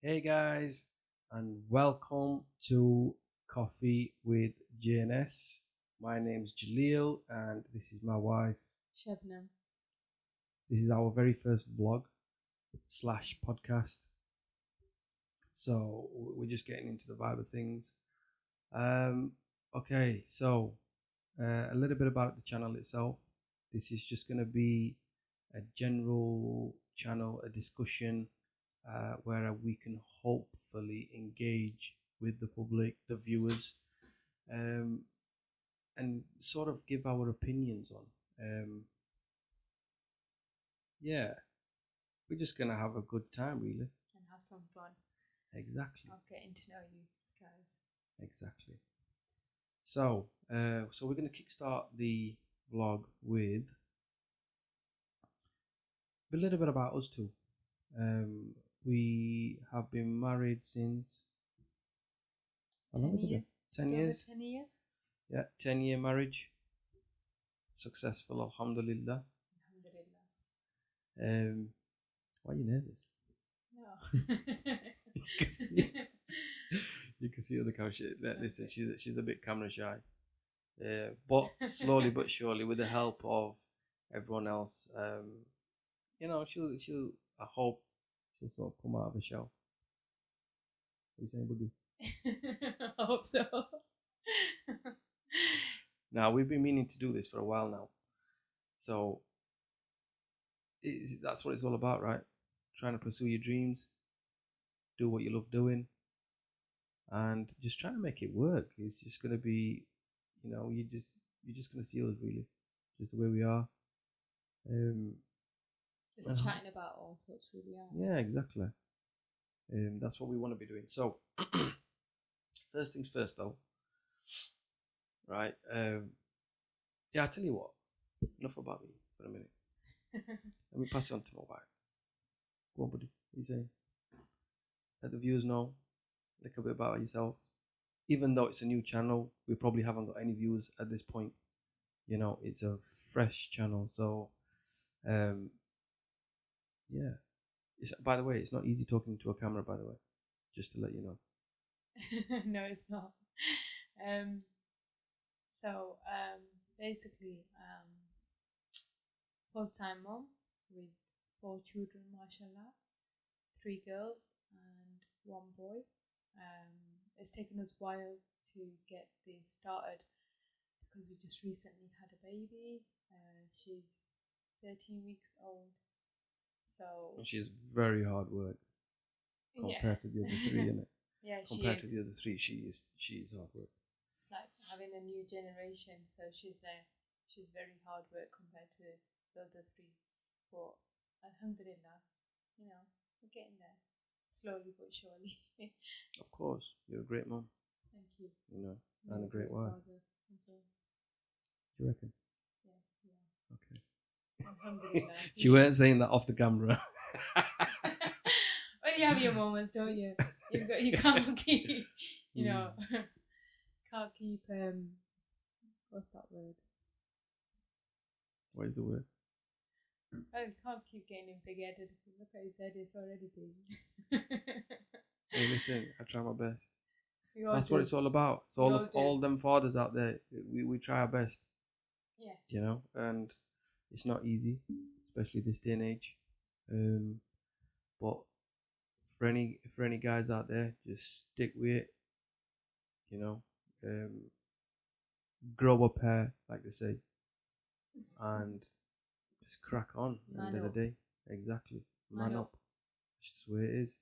Hey guys, and welcome to Coffee with JNS. My name's Jaleel, and this is my wife. Shabnam. This is our very first vlog slash podcast. So we're just getting into the vibe of things. Um, okay, so a little bit about the channel itself. This is just going to be a general channel, a discussion where we can hopefully engage with the public, the viewers, um, and sort of give our opinions on. Yeah, we're just gonna have a good time, really. And have some fun Exactly, of getting to know you guys. exactly. So we're gonna kickstart the vlog with a little bit about us too. We have been married since how long 10 has it been? years? 10 Just over years. 10 years? Yeah, 10-year marriage, successful, alhamdulillah. Alhamdulillah. Um, why are you nervous? No. You can see, you can see her on the couch. Listen, she's a bit camera shy. But slowly but surely, with the help of everyone else, she'll. I hope she'll sort of come out of the shell. What are you saying, buddy? I hope so. Now we've been meaning to do this for a while now, so that's what it's all about, right? Trying to pursue your dreams, do what you love doing, and just trying to make it work. It's just gonna be, you're just gonna see us really, just the way we are. Um, Just chatting about all sorts, really. yeah, exactly. That's what we want to be doing. So, first things first, though, right? Yeah, I tell you what. Enough about me for a minute. Let me pass it on to my wife. Go on, buddy. What are you saying? Let the viewers know a little bit about yourself. Even though it's a new channel, we probably haven't got any views at this point. It's a fresh channel, so yeah. By the way, it's not easy talking to a camera. By the way, just to let you know. No, it's not. Um, so, basically, full-time mom with 4 children, mashallah, 3 girls and 1 boy. It's taken us a while to get this started because we just recently had a baby. She's 13 weeks old. So, And she's very hard work yeah. compared to the other three, isn't it? Yeah, she Compared to is. the other three, she is hard work. It's like having a new generation. So she's very hard work compared to the other three. But Alhamdulillah, we're getting there slowly but surely. Of course, you're a great mom, Thank you. and a You're a great great wife. father as well. Do you reckon? Yeah, yeah. Okay. Alhamdulillah. She weren't saying that off the camera. Well, you have your moments, don't you? You can't keep, you know, can't keep what's that word? What is the word? Oh, you can't keep getting him big headed. Look at his head, it's already big. Hey, listen, I try my best. We all That's do. what it's all about. It's We all all of do. all them fathers out there. We try our best, Yeah. and it's not easy, especially this day and age. But for any guys out there, just stick with it. You know, um, grow a pair, like they say, and just crack on. At the end of the day, exactly. Man up. It's just the way it is.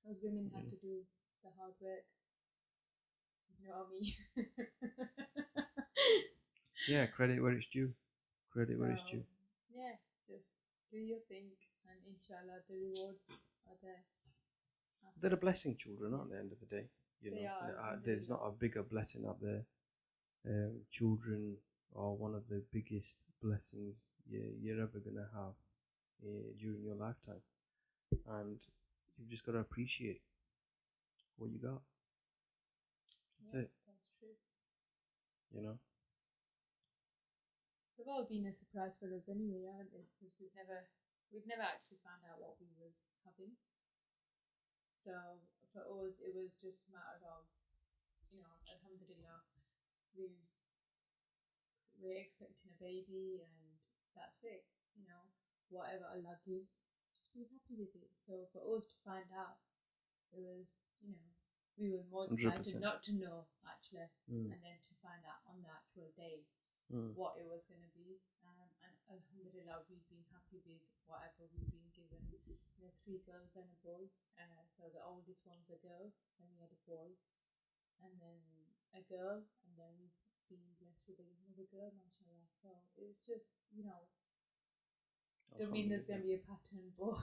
Those women have to do the hard work. You know what I mean? Yeah, credit where it's due. Credit where it's due. Yeah, just do your thing, and inshallah, the rewards are there. They're a blessing, children, aren't they? At the end of the day, They are. there's not a bigger blessing up there. Children are one of the biggest blessings you're ever gonna have during your lifetime, and you've just got to appreciate what you got. That's it. That's true. You know. They've all been a surprise for us anyway, haven't they? Because we've never actually found out what we was having. So for us, it was just a matter of, alhamdulillah, we've we're expecting a baby, and that's it. Whatever Allah gives, just be happy with it. So for us to find out, it was, we were more excited 100%. not to know actually, Mm. and then to find out on the actual day Mm. what it was going to be. And alhamdulillah, we've been happy with whatever we've been given. 3 girls and a boy. So the oldest one's a girl, then we had a boy, and then a girl, and then we've been blessed with another girl, mashallah. So it's just, don't mean there's going to be a pattern, but,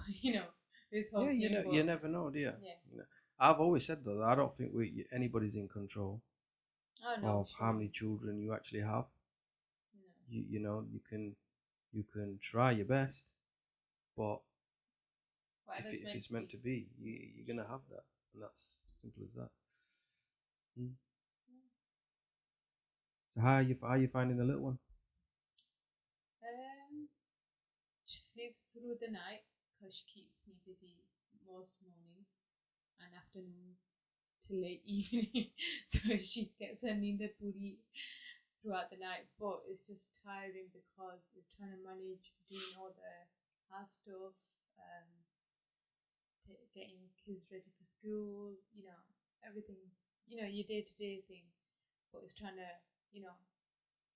there's hope. Yeah, you never know, do you? Yeah. You know, I've always said though, I don't think anybody's in control Oh, no, of how many children you actually have. No. You can try your best, but Whatever's if it's meant to be, you're gonna have that, and that's simple as that. So how are you finding the little one? She sleeps through the night because she keeps me busy most mornings and afternoons till late evening. So she gets her neenda puri throughout the night. But it's just tiring because it's trying to manage doing all the house stuff, getting kids ready for school, everything, your day-to-day thing. But it's trying to,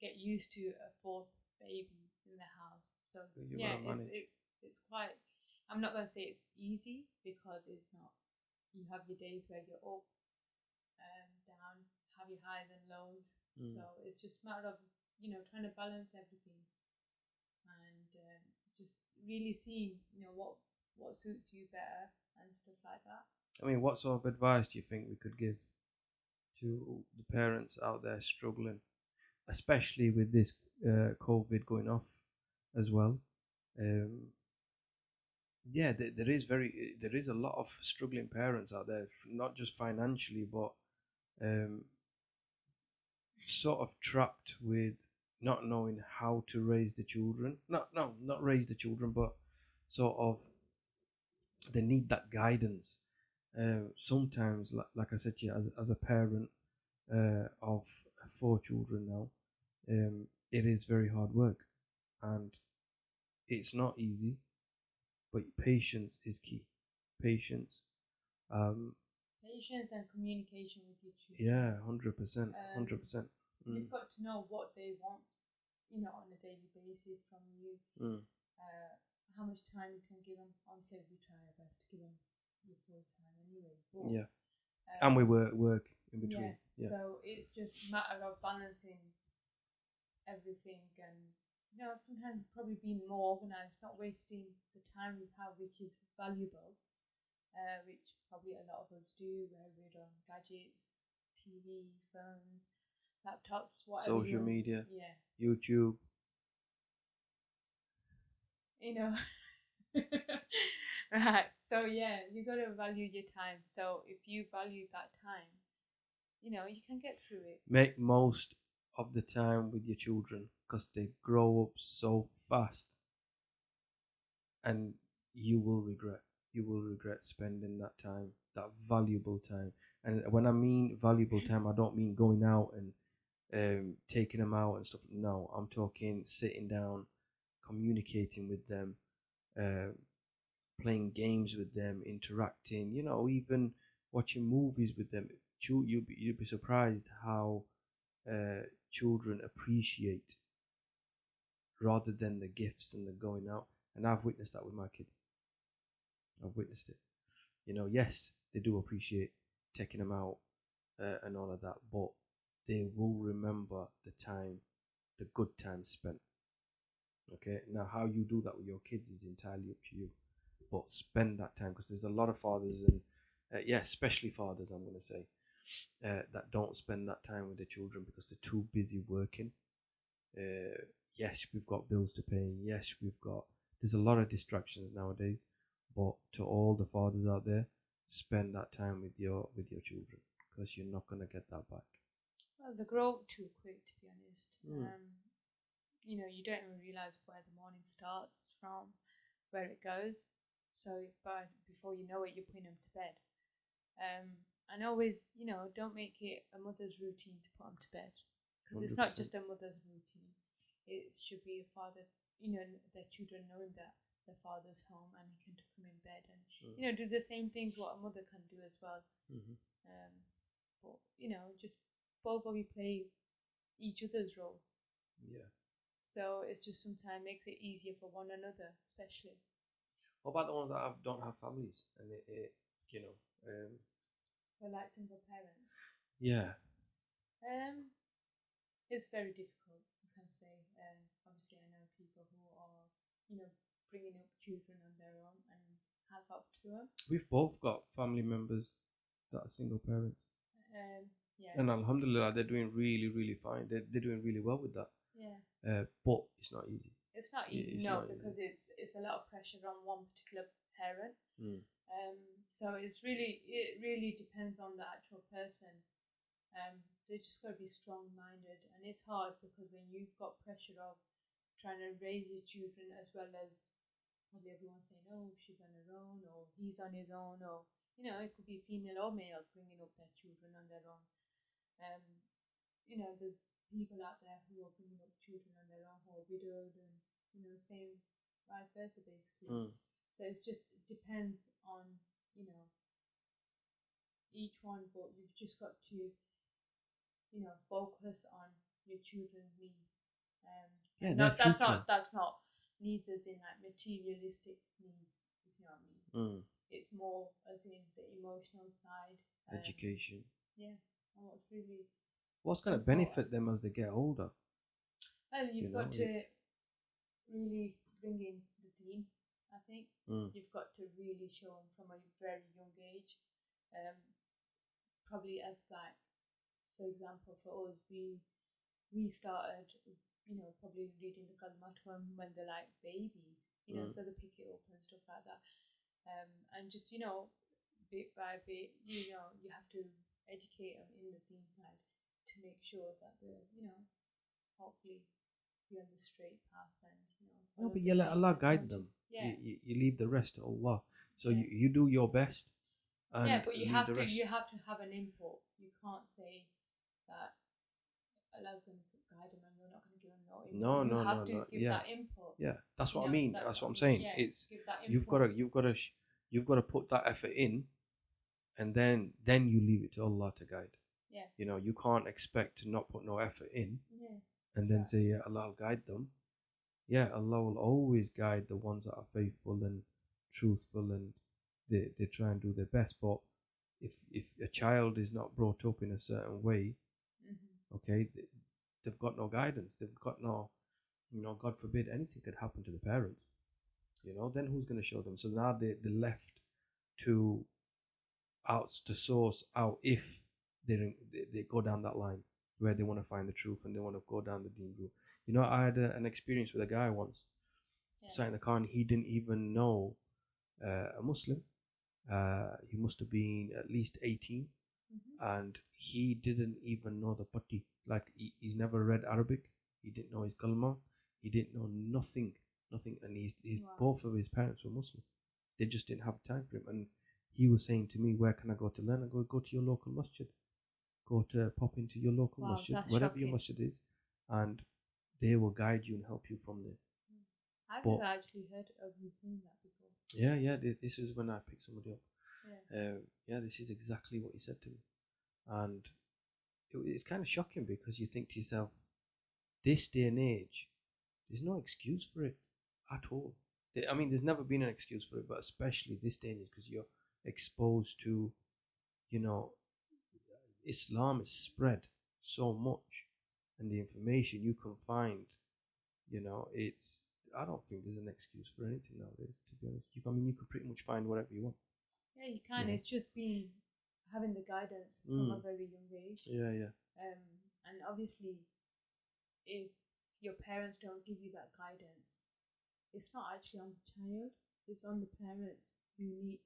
get used to a fourth baby in the house. So it's quite. I'm not gonna say it's easy because it's not. You have your days where you're up, down, have your highs and lows. So it's just a matter of trying to balance everything, and just really seeing what suits you better and stuff like that. I mean, what sort of advice do you think we could give to the parents out there struggling, especially with this COVID going off as well? Yeah, there is a lot of struggling parents out there, not just financially, but sort of trapped with not knowing how to raise the children. Not raise the children, but sort of they need that guidance. Sometimes, like I said to you, as a parent of 4 children now, it is very hard work, and it's not easy. But patience is key. Patience. Patience and communication with your children. Yeah, 100%, 100%. You've got to know what they want, on a daily basis from you. How much time you can give them. Obviously, we try our best to give them your full time anyway. But, yeah, and we work in between. Yeah. So it's just a matter of balancing everything, and sometimes probably being more organised, not wasting the time we have, which is valuable, which probably a lot of us do, where we're on gadgets, TV, phones, laptops, whatever. Social media, yeah, YouTube. Right. So yeah, you got to value your time. So if you value that time, you can get through it. Make most of the time with your children because they grow up so fast, and you will regret spending that time, that valuable time. And when I mean valuable time, I don't mean going out and taking them out and stuff. No, I'm talking sitting down, communicating with them, playing games with them, interacting, even watching movies with them. You'd be surprised how children appreciate rather than the gifts and the going out. And I've witnessed that with my kids. I've witnessed it. Yes, they do appreciate taking them out and all of that, but they will remember the good time spent. Okay, now how you do that with your kids is entirely up to you, but spend that time, because there's a lot of fathers and especially fathers, I'm going to say, that don't spend that time with their children because they're too busy working. Yes, we've got bills to pay. Yes, there's a lot of distractions nowadays, but to all the fathers out there, spend that time with your children, because you're not going to get that back. Well, they grow up too quick, to be honest. You don't even realise where the morning starts from, where it goes. So, but before you know it, you're putting them to bed. And always, don't make it a mother's routine to put them to bed, because it's not 100%. just a mother's routine. It should be a father, their children knowing that their father's home and he can tuck them in bed and do the same things what a mother can do as well. Mhm. But just both of you play each other's role. Yeah. So it's just sometimes makes it easier for one another, especially. What about the ones that don't have families and So like single parents. yeah. It's very difficult, you can say. Obviously, I know people who are, bringing up children on their own, and hats up to them. We've both got family members that are single parents. Yeah. And alhamdulillah, they're doing really, really fine. They're doing really well with that. Yeah. But it's not easy. It's not easy, It's no, not because it's a lot of pressure on one particular parent. Mm. So it really depends on the actual person. They just got to be strong-minded, and it's hard because when you've got pressure of trying to raise your children, as well as probably everyone saying, "Oh, she's on her own," or "He's on his own," or it could be female or male bringing up their children on their own. There's people out there who are bringing up children on their own who are widowed, and same vice versa, basically. Mm. So it just depends on each one, but you've just got to focus on your children's needs. Yeah, no, their future. that's not needs as in like materialistic needs, if you know what I mean. Mm. It's more as in the emotional side, Education. Yeah, and what's going to benefit them as they get older? Well, you've got to really bring in the deen, I think. You've got to really show them from a very young age. Probably as like, for example, for us, we started, probably reading the Kalma to them when they're like babies, so they pick it up and stuff like that. And just, bit by bit, you have to educate them in the deen side to make sure that they're, hopefully be on the straight path and, No, but you let Allah guide them. Yeah. You leave the rest to Allah. So Yeah. you do your best. And yeah, but you leave have the to rest. you have to have an input. You can't say that Allah's going to guide them and you're not going to give them no input. No, you have to no. give Yeah. that input. Yeah, that's what I mean. That's what I'm saying. Yeah, It's give that you've got to put that effort in, and then you leave it to Allah to guide. Yeah. You can't expect to not put no effort in. Yeah. And then say, yeah, Allah will guide them. Yeah, Allah will always guide the ones that are faithful and truthful, and they try and do their best. But if a child is not brought up in a certain way, okay, they've got no guidance. They've got no, God forbid anything could happen to the parents. Then who's going to show them? So now they're left to source out if they go down that line where they want to find the truth and they want to go down the deen route. I had an experience with a guy once, sat in the car, and he didn't even know a Muslim. He must have been at least 18, and he didn't even know the patti. Like he's never read Arabic. He didn't know his kalma. He didn't know nothing. And both of his parents were Muslim. They just didn't have time for him. And he was saying to me, "Where can I go to learn?" I go to your local masjid. Go to pop into your local masjid, whatever your masjid is, and they will guide you and help you from there. I've never actually heard of you saying that before. Yeah. This is when I picked somebody up. This is exactly what he said to me, and it's kind of shocking because you think to yourself, this day and age, there's no excuse for it at all. I mean, there's never been an excuse for it, but especially this day and age, because you're exposed to, Islam is spread so much, and the information you can find, I don't think there's an excuse for anything nowadays, to be honest. You can pretty much find whatever you want. Yeah, you can. It's just having the guidance from a very young age. Yeah. And obviously, if your parents don't give you that guidance, it's not actually on the child. It's on the parents who need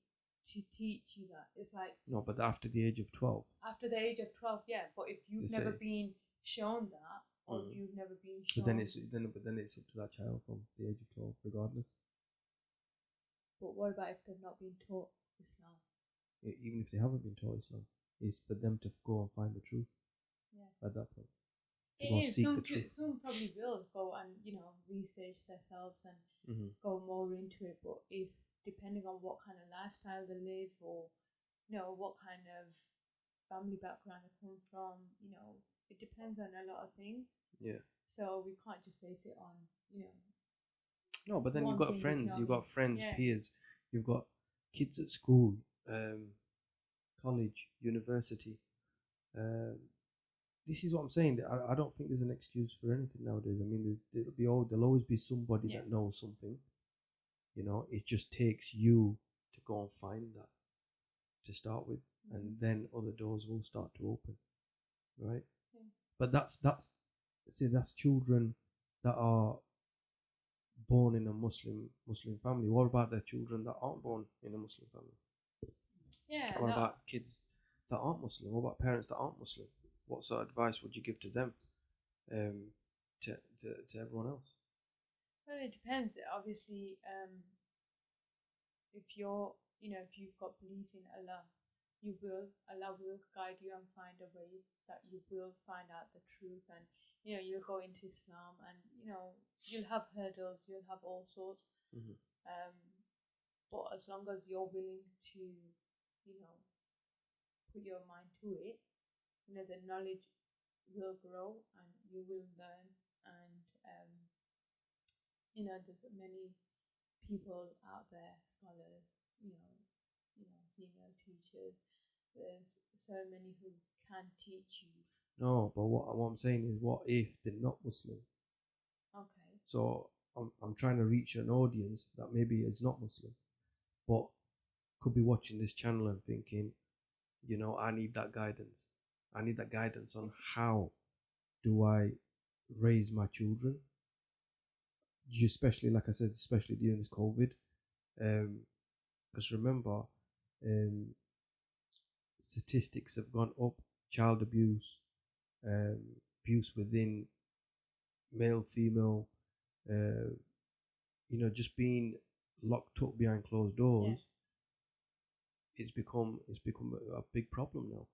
to teach you that. It's like... No, but after the age of 12. After the age of 12, yeah. But if you've never been shown that, or if you've never been shown... But then it's up to that child from the age of 12, regardless. But what about if they've not been taught Islam? even if they haven't been taught Islam, is for them to go and find the truth Yeah. at that point. To It go is. seek Some the truth. some probably will go and research themselves and Mm-hmm. go more into it. But if depending on what kind of lifestyle they live, or what kind of family background they come from, it depends on a lot of things. Yeah. So we can't just base it on No, but then one you've got thing, if friends, you know you've what I got friends, Yeah. peers, you've got kids at school, college, university. This is what I'm saying. I don't think there's an excuse for anything nowadays. I mean, there'll always be somebody Yeah. that knows something. It just takes you to go and find that to start with, and then other doors will start to open, right? Yeah. But that's children that are born in a Muslim family. What about the children that aren't born in a Muslim family? Yeah. What about kids that aren't Muslim? What about parents that aren't Muslim? What sort of advice would you give to them, to everyone else? Well, it depends. Obviously, if you've got belief in Allah, Allah will guide you and find a way that you will find out the truth, and you'll go into Islam, and you'll have hurdles, you'll have all sorts. Mhm. But as long as you're willing to, put your mind to it, the knowledge will grow and you will learn, and there's many people out there, scholars, female teachers. There's so many who can teach you. No, but what I'm saying is, what if they're not Muslim? Okay. So I'm trying to reach an audience that maybe is not Muslim, but could be watching this channel and thinking, I need that guidance. I need that guidance on how do I raise my children, especially, like I said, especially during this COVID. Because remember, statistics have gone up. Child abuse, abuse within male, female, just being locked up behind closed doors. It's become a big problem now.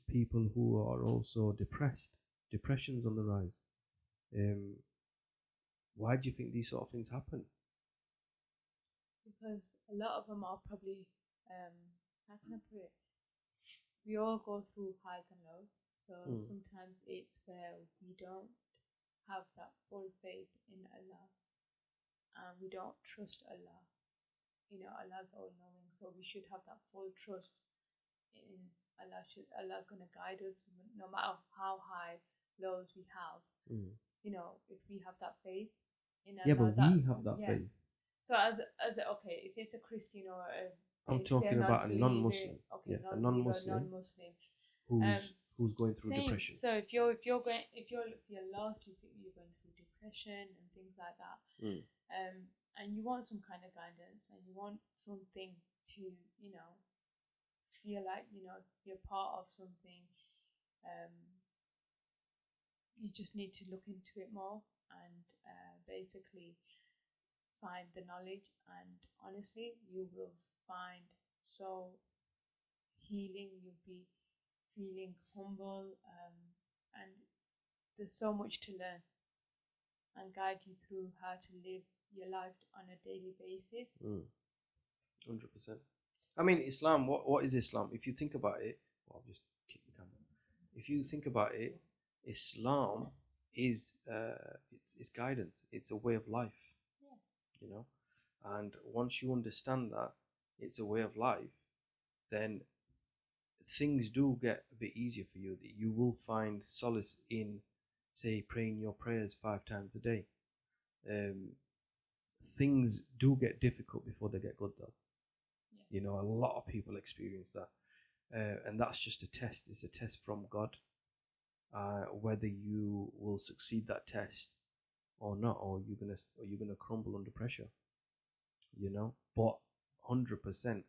People who are also depression's on the rise. Why do you think these sort of things happen? Because a lot of them are probably, how can I put it? We all go through highs and lows. So sometimes it's where we don't have that full faith in Allah, and we don't trust Allah. Allah's all knowing, so we should have that full trust in Allah. Allah's going to guide us no matter how high lows we have. If we have that faith in Allah. Yeah, but we have that faith. So as okay, if it's a Christian or I'm talking about a non-Muslim. Okay, a non-Muslim who's going through depression. So if you're lost, you think you're going through depression and things like that. And you want some kind of guidance, and you want something to feel like you're part of something. You just need to look into it more and basically find the knowledge, and honestly you will find so healing. You'll be feeling humble, and there's so much to learn and guide you through how to live your life on a daily basis. 100%. I mean, Islam, what is Islam? If you think about it, I'll just keep the camera. If you think about it, Islam is it's guidance. It's a way of life. And once you understand that it's a way of life, then things do get a bit easier for you. That you will find solace in, say, praying your prayers 5 times a day. Things do get difficult before they get good, though. A lot of people experience that, and that's just a test. It's a test from God, whether you will succeed that test or not, or you're gonna crumble under pressure. But 100%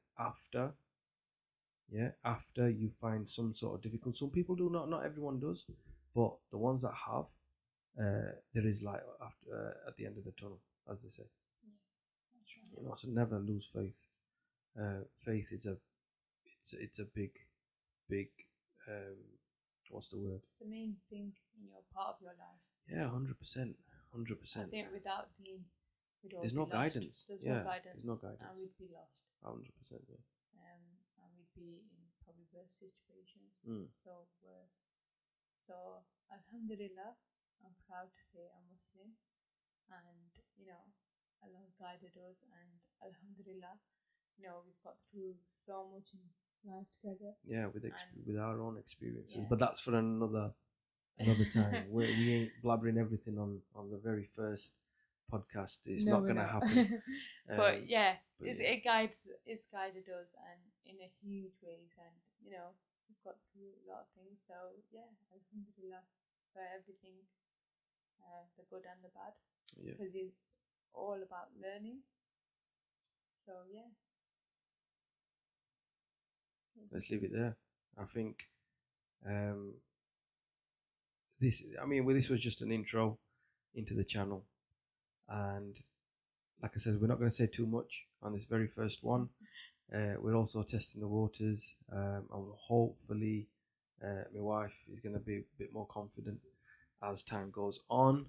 after you find some sort of difficult. Some people do not everyone does, but the ones that have, there is light after at the end of the tunnel, as they say. That's right. So never lose faith. faith is it's a big what's the word? It's the main thing in your part of your life. Yeah, 100%. I think without Deen, we'd all There's be no lost. guidance. There's Yeah, no guidance. there's no guidance. And we'd be lost. 100%. Yeah. And we'd be in probably worse situations. Mm. So worse. So Alhamdulillah, I'm proud to say I'm Muslim, and Allah guided us, and Alhamdulillah, we've got through so much in life together. Yeah, with our own experiences, Yeah. but that's for another time. We ain't blabbering everything on the very first podcast. It's No, not we're gonna not. happen. But yeah, but it's, yeah. it's guided us, and in a huge ways, and we've got through a lot of things. So yeah, Alhamdulillah for everything, the good and the bad, Yeah. because it's all about learning. So yeah, Let's leave it there. I think this was just an intro into the channel, and like I said, we're not going to say too much on this very first one. We're also testing the waters, and hopefully my wife is going to be a bit more confident as time goes on.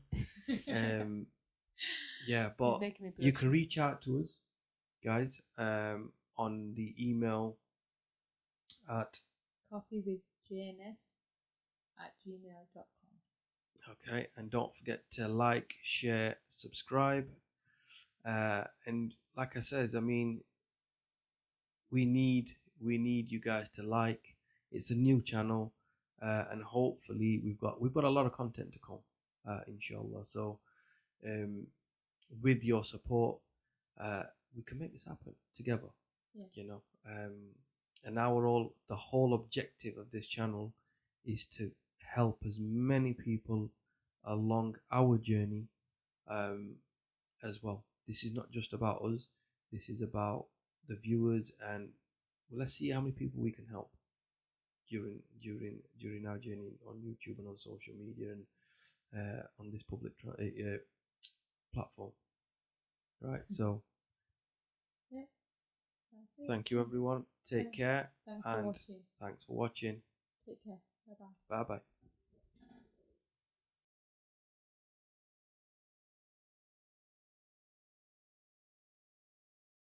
Yeah, but He's making me you blush. can reach out to us, guys, on the email at coffeewithjns@gmail.com. okay, and don't forget to like, share, subscribe, and like I says, I mean, we need you guys to like. It's a new channel, and hopefully we've got a lot of content to come, inshallah. So with your support, we can make this happen together. Yeah. And now the whole objective of this channel is to help as many people along our journey, as well. This is not just about us. This is about the viewers, and let's see how many people we can help during our journey on YouTube and on social media and on this public platform. Right. So Yeah, that's it. thank you, everyone. Take care. Thanks for watching. Thanks for watching. Take care. Bye bye. Bye bye.